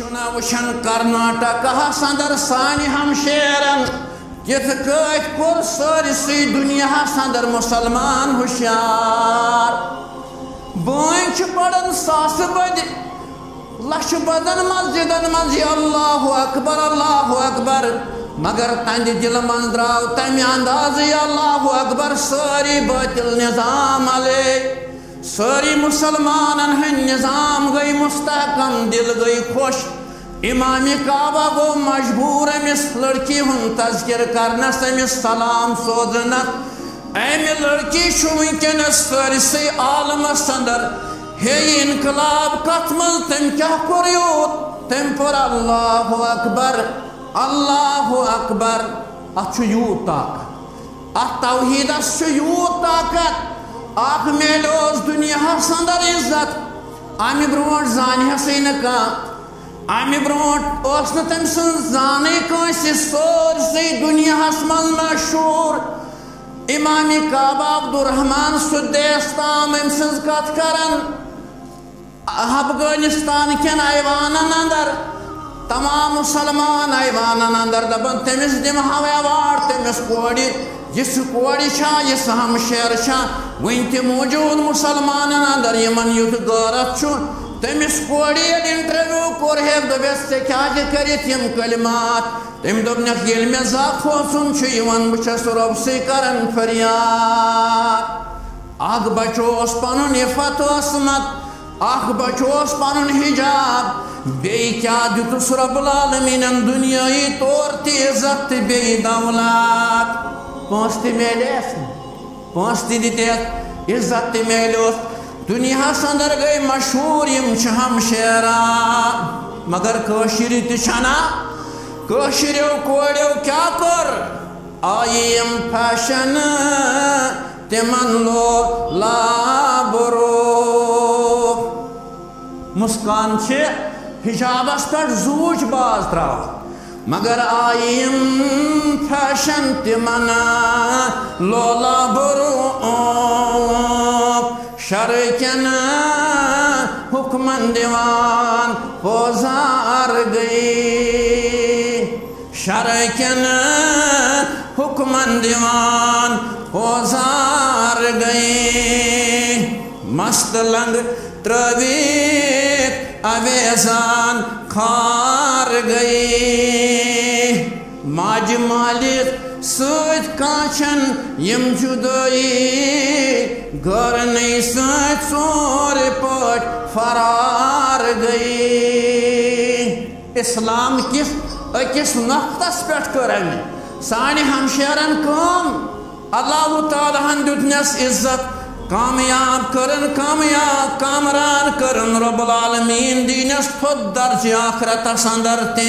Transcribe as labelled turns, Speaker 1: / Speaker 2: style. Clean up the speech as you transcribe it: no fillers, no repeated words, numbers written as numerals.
Speaker 1: चुना वुशन कर्नाटका अंदर सानि हमशेरन कित कत कोर सारिसै दुनिया अंदर मुसलमान हुशियार बोन पड़न सास बद लक्ष बदन मस्जिदन मज अल्लाहु अकबर मगर तंद दिल मन द्राव तम अंदाज अल्लाहु अकबर सारी बातिल निजाम अले सारी मुसलमानन हन निजाम गई मुस्तहकम दिल गई खुश इमाम काबा गो मजबूर अमिस लड़की हुन तज़किर करनस अमिस सलाम सोजनत अमि लड़की वनकस सारिसै आलमस अंदर हे इनकलाब कत मज तम क्या कोर यूत तम पर अल्लाहु अकबर अत यूत ताकत अत तौहीदस यूत ताकत आख मेलोस दुनिया अंदर इज्जत अमि ब्रोट जान न कह अमि ब्रोट तम जाने सारे दुनिया मज मशहूर इमाम काबा अब्दुर्रहमान सुद्देस्ताम अम सज कत करन अफगानिस्तान कन ऐवानन अंदर तमाम मुसलमान ऐवानन अंदर दपन तमिस दिम हाव अवार्ड तमिस कोड़ी जिस कोड़ी इस हमशेर वन त मौजूद मुसलमान अंदर यमन युथ गौरत तमिस कोड़ी इंटरव्यू कोर हेक दस क्या करित यम कलिमात तम दोपनक ये मे जख खोसन बस रब करन फरियाद अख बचोस पन इफत असमत अख बचोस पन हिजाब बे क्या दितुस रब्बुल आलमीनन दुनियाई तौर ते इज्जत बे दौलत पांच ते मेलेस पांच ते दित इज्जत ते मेलोस दुनिया अंदर गई मशहूर यम हमशेरा मगर कशिर तछना कशिरो कोड़ो क्या कर आयम फैशन तिमन लो लाबरो मुस्कान हिजाबस पे जूच बाज त्राव मगर आयम फैशन तिमन लो लाबरो शरकन हुक्मन दीवान पोजार गई शरकन हुक्मन दीवान पोजार गई मस्त लंग त्रवीत अवेजान खार गई माज मालिक सत कांचन यम जुदाई घर नहीं सत सोर पट फरार गई इस्लाम किस अकिस नक्तस पे कर सानि हमशेरन कम अल्लाह ताला दुतनस इज्जत कामयाब करन कामयाब कामरान करन रब्बुल आलमीन दीनस थोद दर्ज आखरतस अंदर ते